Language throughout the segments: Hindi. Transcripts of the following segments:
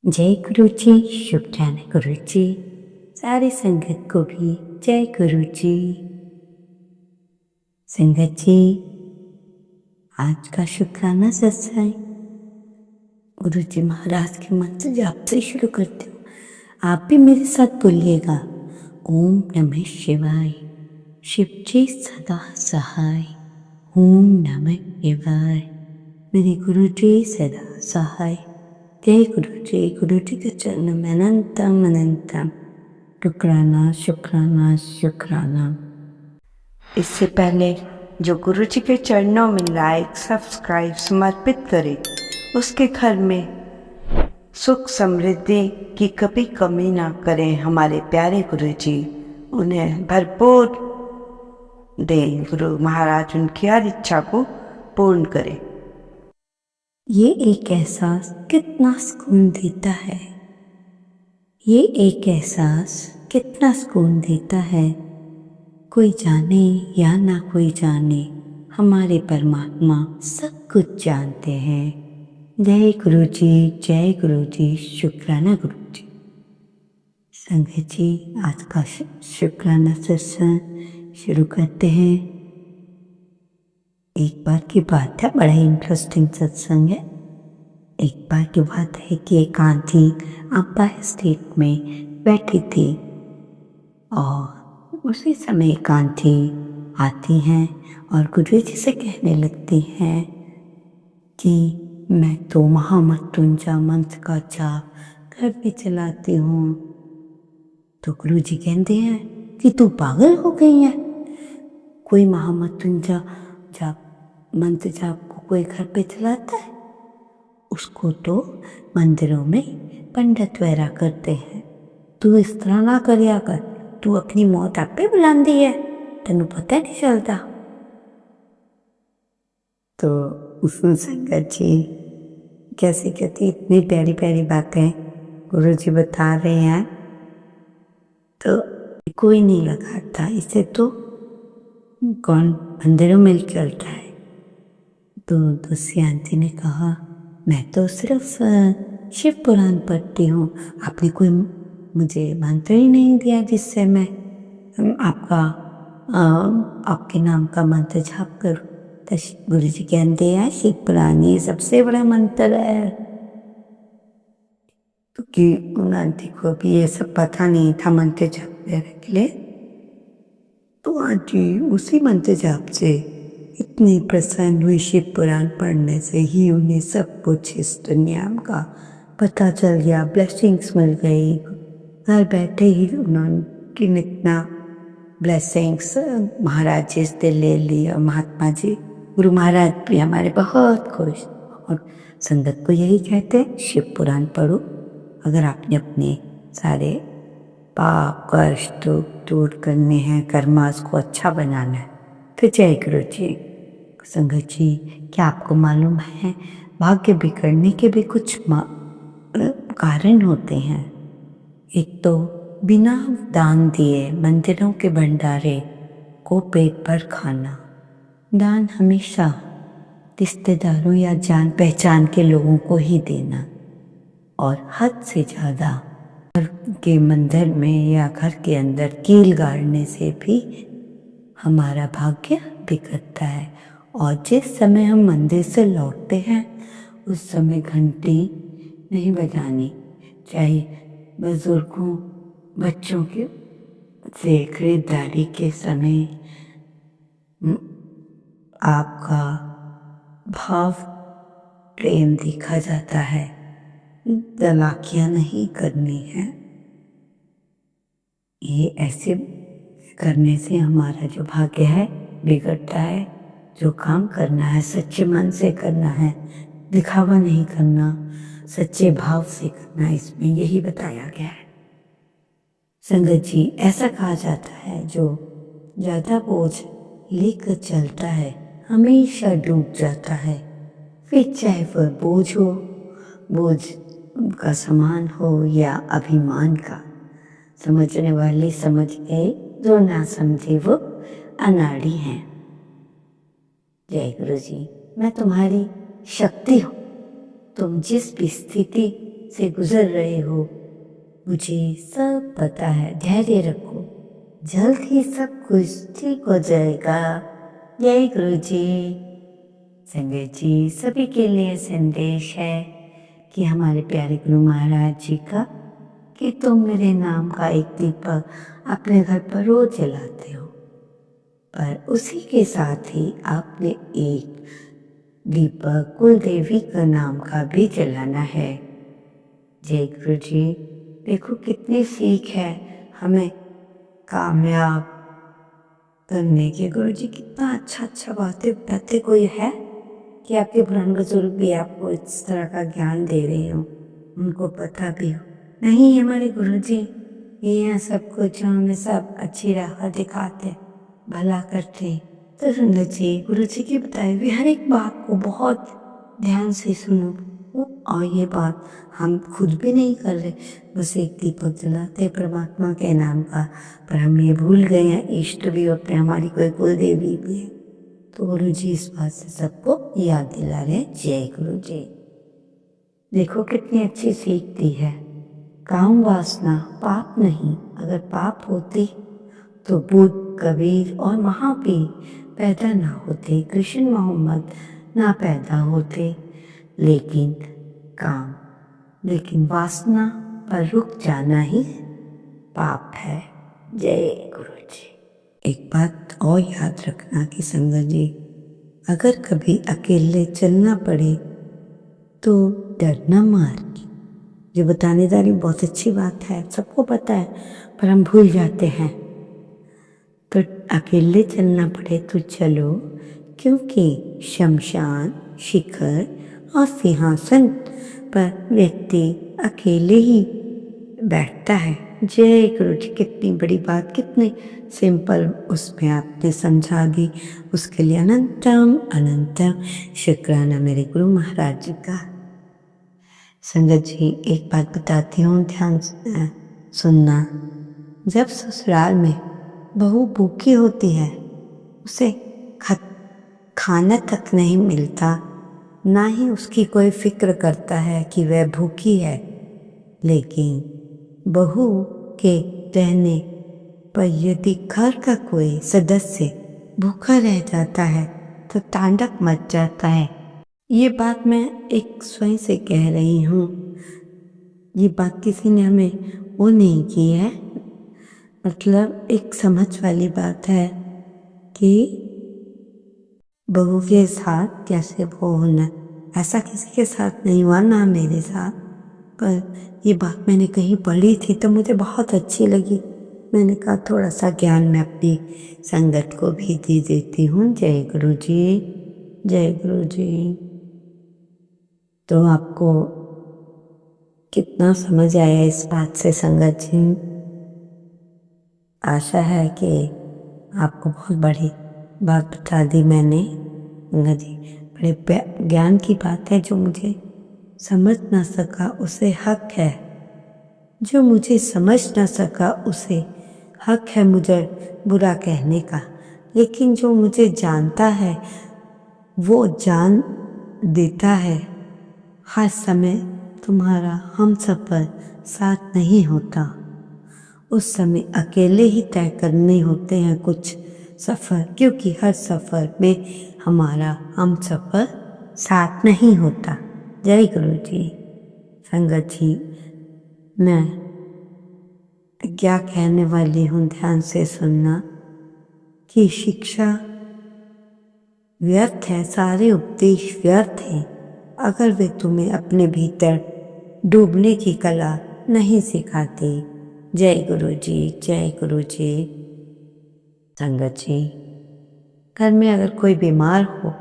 जय गुरु जी। शुक्राना गुरु जी। सारी संगत को भी जय गुरु जी। संगत जी, आज का शुक्राना सत्संग गुरु जी महाराज के मंत्र जाप से शुरू करती हूँ। आप भी मेरे साथ बोलिएगा। ओम नमः शिवाय। शिव जी सदा सहाय। ओम नमः शिवाय। मेरे गुरु जी सदा सहाय। जय गुरु जी के चरण में अनंतम अनंतम शुक्राना शुक्राना शुक्राना। इससे पहले जो गुरु जी के चरणों में लाइक सब्सक्राइब समर्पित करे, उसके घर में सुख समृद्धि की कभी कमी ना करें। हमारे प्यारे गुरु जी उन्हें भरपूर दें। गुरु महाराज उनकी हर इच्छा को पूर्ण करें। ये एक एहसास कितना सुकून देता है। ये एक एहसास कितना सुकून देता है। कोई जाने या ना कोई जाने, हमारे परमात्मा सब कुछ जानते हैं। जय गुरु जी। शुक्राना गुरु जी। संगत जी, आज का शुक्राना सत्संग शुरू करते हैं। एक बार की बात है, बड़ा इंटरेस्टिंग सत्संग है। एक बार की बात है कि एक आंटी अम्पायर स्टेट में बैठी थी और उसी समय एक आंटी आती हैं और गुरु जी से कहने लगती हैं कि मैं तो महामृत्युंजय मंत्र का जाप घर पे चलाती हूँ। तो गुरु जी कहते हैं कि तू पागल हो गई है। कोई महामृत्युंजय जाप मंत्र जाप को कोई घर पे चलाता है? उसको तो मंदिरों में पंडित वगैरह करते हैं। तू इस तरह ना करिया कर। तू अपनी मौत आप पे बुलांदी है, तेनू पता नहीं चलता। तो उसमें संगत जी कैसे कहती, इतनी प्यारी प्यारी बातें गुरु जी बता रहे हैं तो कोई नहीं लगाता। इसे तो कौन मंदिरों में चलता है। तो दूसरी आंटी ने कहा, मैं तो सिर्फ शिव पुराण पढ़ती हूँ। आपने कोई मुझे मंत्र ही नहीं दिया जिससे मैं आपके नाम का मंत्र जाप करूँ। तो गुरु जी कहते हैं, शिव पुराण ये सबसे बड़ा मंत्र है। तो कि उन आंटी को भी ये सब पता नहीं था मंत्र जाप के लिए। तो आंटी उसी मंत्र जाप से इतनी प्रसन्न हुई। शिव पुराण पढ़ने से ही उन्हें सब कुछ इस दुनिया का पता चल गया, ब्लेसिंग्स मिल गई। घर बैठे ही उन्होंने इतना ब्लेसिंग्स महाराज जी से ले ली। और महात्मा जी गुरु महाराज भी हमारे बहुत खुश। और संगत को यही कहते हैं, शिव पुराण पढ़ो। अगर आपने अपने सारे पाप कष्ट दूर करने हैं, कर्मास को अच्छा बनाना है, तो जय गुरु जी। संगत जी, क्या आपको मालूम है भाग्य बिगड़ने के भी कुछ कारण होते हैं। एक तो बिना दान दिए मंदिरों के भंडारे को पेट भर खाना। दान हमेशा रिश्तेदारों या जान पहचान के लोगों को ही देना। और हद से ज़्यादा घर के मंदिर में या घर के अंदर कील गाड़ने से भी हमारा भाग्य बिगड़ता है। और जिस समय हम मंदिर से लौटते हैं उस समय घंटी नहीं बजानी। चाहे बुजुर्गों बच्चों के से खरीदारी के समय आपका भाव प्रेम देखा जाता है। चालाकियाँ नहीं करनी है। ये ऐसे करने से हमारा जो भाग्य है बिगड़ता है। जो काम करना है सच्चे मन से करना है, दिखावा नहीं करना, सच्चे भाव से करना, इसमें यही बताया गया है। संगत जी, ऐसा कहा जाता है जो ज्यादा बोझ लेकर चलता है हमेशा डूब जाता है। फिर चाहे वह बोझ का सामान हो या अभिमान का। समझने वाले समझ गए, जो ना समझे वो अनाड़ी हैं। जय गुरु जी। मैं तुम्हारी शक्ति हूँ। तुम जिस भी स्थिति से गुजर रहे हो, मुझे सब पता है। धैर्य रखो, जल्द ही सब कुछ ठीक हो जाएगा। जय गुरु जी। संगत जी, सभी के लिए संदेश है कि हमारे प्यारे गुरु महाराज जी का, कि तुम मेरे नाम का एक दीपक अपने घर पर रोज जलाते हो, पर उसी के साथ ही आपने एक दीपक कुल देवी का नाम का भी जलाना है। जय गुरु जी। देखो कितनी सीख है हमें कामयाब करने की। गुरु जी कितना अच्छा बातें बताते। कोई है कि आपके पुराने बुजुर्ग भी आपको इस तरह का ज्ञान दे रहे हो, उनको पता भी हो? नहीं, हमारे गुरु जी ये हैं सब कुछ, हमें सब अच्छी राह दिखाते, भला करते। तो संगत जी, गुरु जी की बताई हुई हर एक बात को बहुत ध्यान से सुनो। और ये बात हम खुद भी नहीं कर रहे, बस एक दीपक जलाते परमात्मा के नाम का, पर हम ये भूल गए हैं इष्ट भी होते हैं, हमारी कोई कुल देवी भी है। तो गुरु जी इस बात से सबको याद दिला रहे। जय गुरु जी। देखो कितनी अच्छी सीख दी है। काम वासना पाप नहीं, अगर पाप होती तो बुद्ध, कबीर और महावीर पैदा ना होते, कृष्ण मोहम्मद ना पैदा होते। लेकिन वासना पर रुक जाना ही पाप है। जय गुरु जी। एक बात और याद रखना कि संगत जी, अगर कभी अकेले चलना पड़े तो डरना मत। जो बताने जा रही बहुत अच्छी बात है, सबको पता है, पर हम भूल जाते हैं। तो अकेले चलना पड़े तो चलो, क्योंकि शमशान, शिखर और सिंहासन पर व्यक्ति अकेले ही बैठता है। जय गुरु जी। कितनी बड़ी बात, कितनी सिंपल उसमें आपने समझा दी। उसके लिए अनंतम शुक्राना मेरे गुरु महाराज जी का। संगत जी, एक बात बताती हूँ, ध्यान से सुनना। जब ससुराल में बहू भूखी होती है, उसे खाना तक नहीं मिलता, ना ही उसकी कोई फिक्र करता है कि वह भूखी है। लेकिन बहू के रहने पर यदि घर का कोई सदस्य भूखा रह जाता है तो तांडव मच जाता है। ये बात मैं एक स्वयं से कह रही हूँ, ये बात किसी ने हमें वो नहीं की है, मतलब एक समझ वाली बात है कि बहू के साथ कैसे वो होना। ऐसा किसी के साथ नहीं हुआ, ना मेरे साथ, पर ये बात मैंने कहीं पढ़ी थी तो मुझे बहुत अच्छी लगी। मैंने कहा थोड़ा सा ज्ञान मैं अपनी संगत को भी दे देती हूँ। जय गुरु जी। जय गुरु जी। तो आपको कितना समझ आया इस बात से संगत जी? आशा है कि आपको बहुत बड़ी बात बता दी मैंने। संगत जी, बड़े ज्ञान की बात है। जो मुझे समझ ना सका उसे हक है, जो मुझे समझ ना सका उसे हक है मुझे बुरा कहने का, लेकिन जो मुझे जानता है वो जान देता है। हर समय तुम्हारा हमसफर साथ नहीं होता, उस समय अकेले ही तय करने होते हैं कुछ सफ़र, क्योंकि हर सफ़र में हमारा हमसफर साथ नहीं होता। जय गुरु जी। संगत जी, मैं क्या कहने वाली हूँ ध्यान से सुनना, कि शिक्षा व्यर्थ है, सारे उपदेश व्यर्थ हैं अगर वे तुम्हें अपने भीतर डूबने की कला नहीं सिखाते। जय गुरु जी। जय गुरु जी। संगत जी, घर में अगर कोई बीमार हो,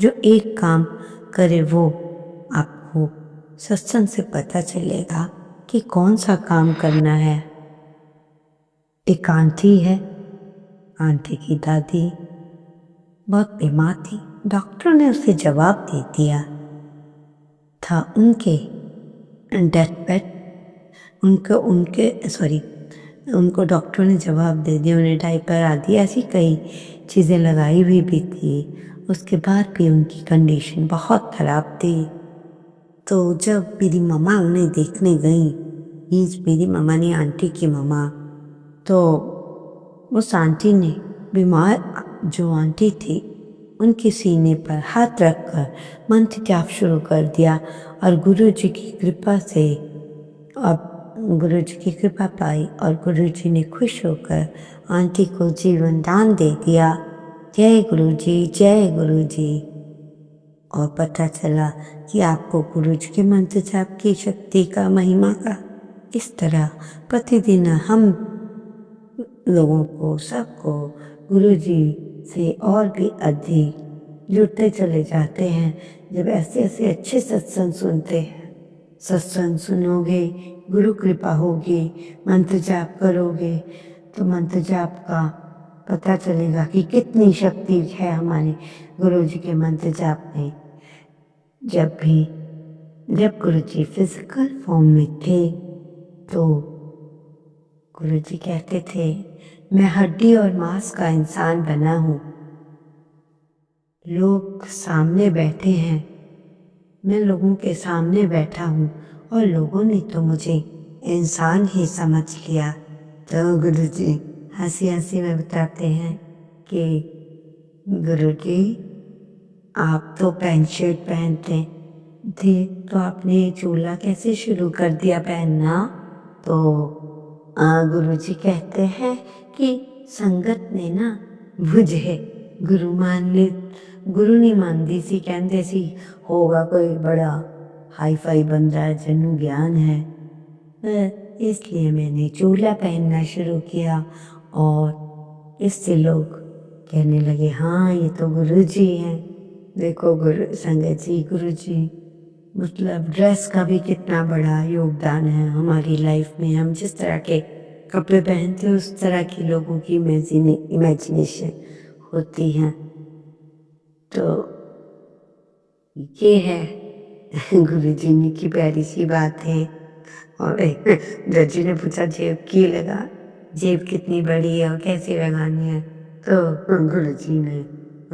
जो एक काम करे वो आपको सत्संग से पता चलेगा कि कौन सा काम करना है। एक आंटी है, आंटी की दादी बहुत बीमार थी। डॉक्टर ने उसे जवाब दे दिया था, उनके डेथ बेड, उनको डॉक्टर ने जवाब दे दिया, उन्हें डायपर आदि ऐसी कई चीज़ें लगाई हुई भी थी। उसके बाद भी उनकी कंडीशन बहुत ख़राब थी। तो जब मेरी मम्मा उन्हें देखने गई, मीन्स मेरी मम्मा ने आंटी की मम्मा, तो उस आंटी ने बीमार जो आंटी थी उनके सीने पर हाथ रखकर मंत्र जाप शुरू कर दिया और गुरुजी की कृपा से अब गुरुजी की कृपा पाई और गुरुजी ने खुश होकर आंटी को जीवन दान दे दिया। जय गुरुजी, जय गुरुजी। और पता चला कि आपको गुरुजी के मंत्र जाप की शक्ति का, महिमा का इस तरह प्रतिदिन हम लोगों को, सबको गुरुजी से और भी अधिक जुड़ते चले जाते हैं जब ऐसे ऐसे अच्छे सत्संग सुनते हैं। सत्संग सुनोगे, गुरु कृपा होगी, मंत्र जाप करोगे तो मंत्र जाप का पता चलेगा कि कितनी शक्ति है हमारे गुरुजी के मंत्र जाप में। जब गुरुजी फिजिकल फॉर्म में थे तो गुरुजी कहते थे, मैं हड्डी और मांस का इंसान बना हूँ। लोग सामने बैठे हैं, मैं लोगों के सामने बैठा हूँ और लोगों ने तो मुझे इंसान ही समझ लिया। तो गुरुजी हंसी हंसी में बताते हैं कि गुरुजी आप तो पैंट शर्ट पहनते थे तो आपने चोला कैसे शुरू कर दिया पहनना? तो गुरुजी कहते हैं कि संगत ने ना मुझे गुरु नहीं मानती सी, कहते सी होगा कोई बड़ा हाई फाई बंदा है जिन्हों ज्ञान है, इसलिए मैंने चोला पहनना शुरू किया और इससे लोग कहने लगे हाँ ये तो गुरुजी हैं। देखो संगत जी, गुरुजी मतलब ड्रेस का भी कितना बड़ा योगदान है हमारी लाइफ में। हम जिस तरह के कपड़े पहनते हैं उस तरह की लोगों की इमेजिनेशन होती है। तो ये है गुरुजी ने की प्यारी सी बात है। और जजी ने पूछा जेब कितनी बड़ी है और कैसे लगानी है? तो गुरुजी ने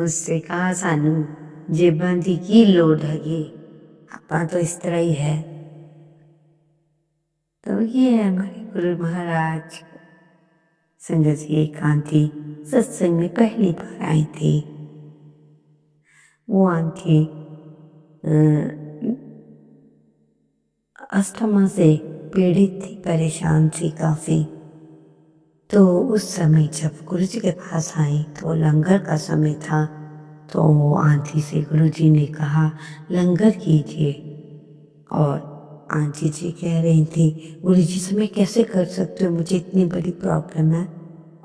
उससे कहा सानू जेबां दी की लोड़ हैगी, आपा तो इस तरह ही है। तो ये है हमारे गुरु महाराज। संगत जी एक आंटी सत्संग में पहली बार आई थी। वो आंटी अस्थमा से पीड़ित थी, परेशान थी काफी। तो उस समय जब गुरुजी के पास आई तो लंगर का समय था। तो वो आंटी से गुरुजी ने कहा लंगर कीजिए, और आंटी जी कह रही थी गुरुजी से मैं कैसे कर सकती हूँ, मुझे इतनी बड़ी प्रॉब्लम है।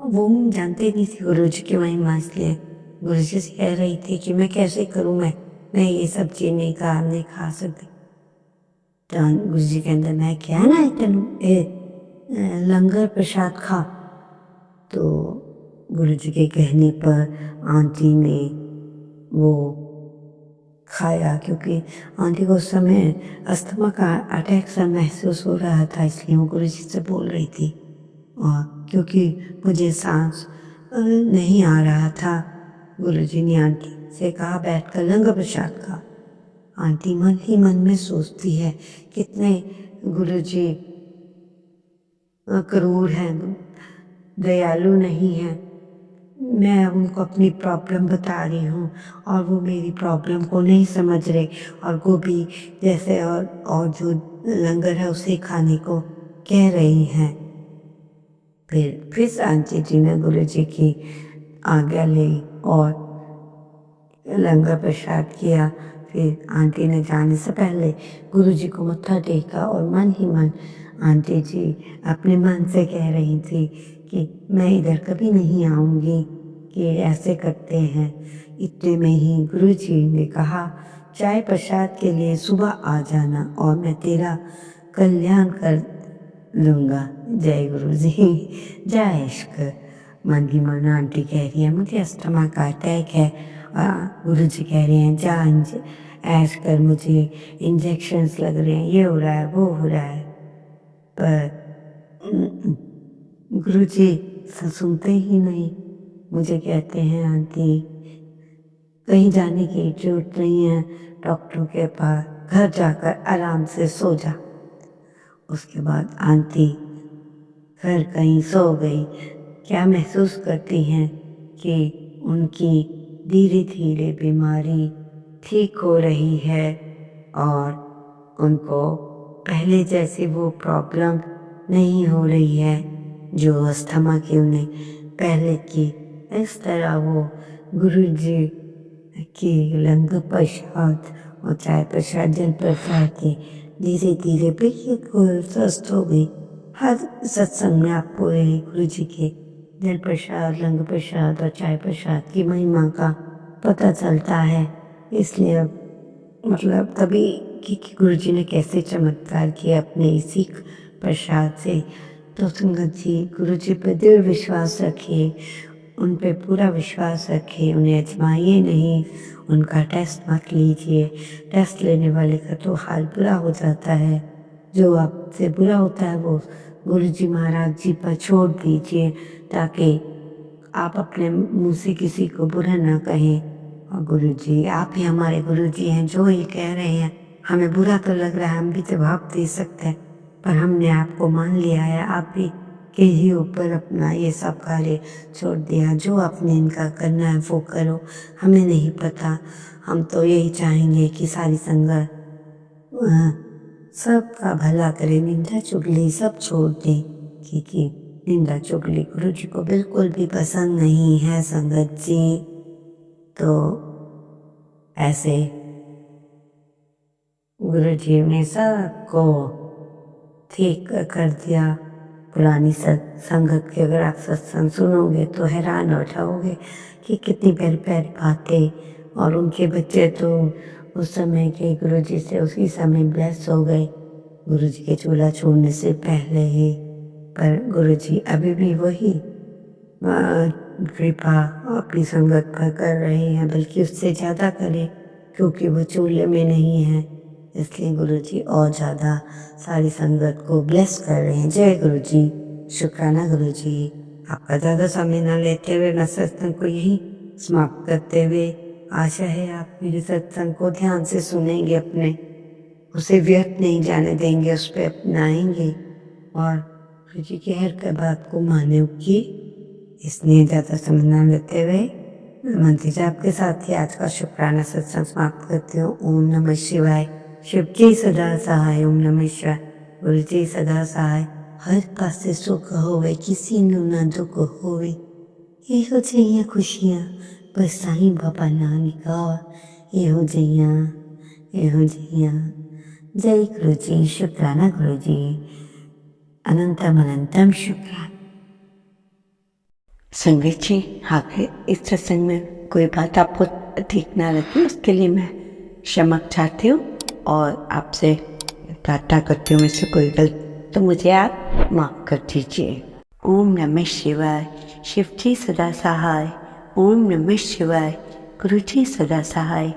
वो जानते नहीं थी गुरुजी की महिमा, इसलिए गुरुजी से कह रही थी कि मैं कैसे करूँ, मैं ये सब्जी नहीं खा सकती। तो गुरुजी कहते मैं क्या ना तेन लंगर प्रसाद खा। तो गुरुजी के कहने पर आंटी ने वो खाया, क्योंकि आंटी को उस समय अस्थमा का अटैक सा महसूस हो रहा था, इसलिए वो गुरुजी से बोल रही थी। और क्योंकि मुझे सांस नहीं आ रहा था, गुरुजी ने आंटी से कहा बैठकर लंगर प्रसाद खा। आंटी मन ही मन में सोचती है कितने गुरुजी क्रूर हैं, दयालु नहीं हैं। मैं उनको अपनी प्रॉब्लम बता रही हूँ और वो मेरी प्रॉब्लम को नहीं समझ रहे, और गोभी जैसे और जो लंगर है उसे खाने को कह रही हैं। फिर आंटी जी ने गुरुजी की आज्ञा ली और लंगर प्रसाद किया। फिर आंटी ने जाने से पहले गुरुजी को मत्था टेका और मन ही मन आंटी जी अपने मन से कह रही थी कि मैं इधर कभी नहीं आऊँगी, कि ऐसे करते हैं। इतने में ही गुरुजी ने कहा चाय प्रसाद के लिए सुबह आ जाना और मैं तेरा कल्याण कर लूँगा। जय गुरुजी, जय इश्क। मन ही मन आंटी कह रही है मुझे अस्थमा का अटैक है, गुरुजी कह रहे हैं जा ऐश कर, मुझे इंजेक्शन्स लग रहे हैं, ये हो रहा है वो हो रहा है। पर गुरुजी सुनते ही नहीं। मुझे कहते हैं आंटी कहीं जाने की जरूरत नहीं है डॉक्टरों के पास, घर जाकर आराम से सो जा। उसके बाद आंटी घर कहीं सो गई। क्या महसूस करती हैं कि उनकी धीरे धीरे बीमारी ठीक हो रही है और उनको पहले जैसी वो प्रॉब्लम नहीं हो रही है जो अस्थमा की उन्हें पहले की। इस तरह वो गुरुजी की लंग प्रसाद और चाय प्रसाद जल प्रसाद की धीरे धीरे बिल्कुल स्वस्थ हो गई। हर सत्संग में आपको गुरु जी के जल प्रसाद, लंग प्रसाद और चाय प्रसाद की महिमा का पता चलता है। इसलिए अब मतलब तभी कि गुरु जी ने कैसे चमत्कार किया अपने इसी प्रसाद से। तो संगत जी गुरु जी पर दृढ़ विश्वास रखिए, उन पे पूरा विश्वास रखिए, उन्हें आजमाइए नहीं, उनका टेस्ट मत लीजिए। टेस्ट लेने वाले का तो हाल बुरा हो जाता है। जो आपसे बुरा होता है वो गुरु जी महाराज जी पर छोड़ दीजिए ताकि आप अपने मुंह से किसी को बुरा ना कहें। और गुरु जी आप ही हमारे गुरु जी हैं, जो ये कह रहे हैं हमें बुरा तो लग रहा है, हम भी जवाब दे सकते हैं, पर हमने आपको मान लिया है, आप ही के ही ऊपर अपना ये सब कार्य छोड़ दिया। जो आपने इनका करना है वो करो, हमें नहीं पता। हम तो यही चाहेंगे कि सारी संगत सबका भला करे, निंदा चुगली सब छोड़ दें, क्योंकि निंदा चुगली गुरु जी को बिल्कुल भी पसंद नहीं है संगत जी। तो ऐसे गुरु जी ने सबको ठीक कर दिया। पुरानी संगत के अगर आप सत्संग सुनोगे तो हैरान हो जाओगे कि कितनी प्यारी प्यारी बातें। और उनके बच्चे तो उस समय के गुरु जी से उसी समय ब्लेस हो गए, गुरु जी के चूल्हा छोड़ने से पहले ही। पर गुरु जी अभी भी वही कृपा अपनी संगत पर कर रहे हैं, बल्कि उससे ज़्यादा करें, क्योंकि वो चूल्हे में नहीं है। इसलिए गुरु जी और ज़्यादा सारी संगत को ब्लेस कर रहे हैं। जय गुरु जी। शुक्राना गुरु जी। आपका ज़्यादा समय न लेते हुए मैं सत्संग को यहीं समाप्त करते हुए आशा है आप मेरे सत्संग को ध्यान से सुनेंगे, अपने उसे व्यर्थ नहीं जाने देंगे, उस पर अपनाएंगे और गुरु जी की हर बात को मानेंगे। इसलिए ज़्यादा समय न लेते हुए मंत्री जाप के साथ ही आज का शुक्राना सत्संग समाप्त करती हूँ। ओम नमः शिवाय। शिव जी सदा सहाय। ओम नमः शिवाय। गुरु जी सदा सहाय। हर पासे सुख होवे, किसी नू ना दुख होवे, ਇਹੋ ਜਿਹੀਆਂ खुशियां बस साईं बाबा नानक ਇਹੋ ਜਿਹੀਆਂ। जय गुरु जी। शुक्राना गुरु जी। अनंतम अनंतम शुक्राना। संगत जी, अगर इस सत्संग में कोई बात आपको ठीक ना लगी उसके लिए मैं क्षमा चाहती हूँ और आपसे प्रार्थना करती हूँ मुझसे कोई गलती तो मुझे आप माफ़ कर दीजिए। ओम नमः शिवाय। शिव जी सदा सहाय। ओम नमः शिवाय। गुरु जी सदा सहाय।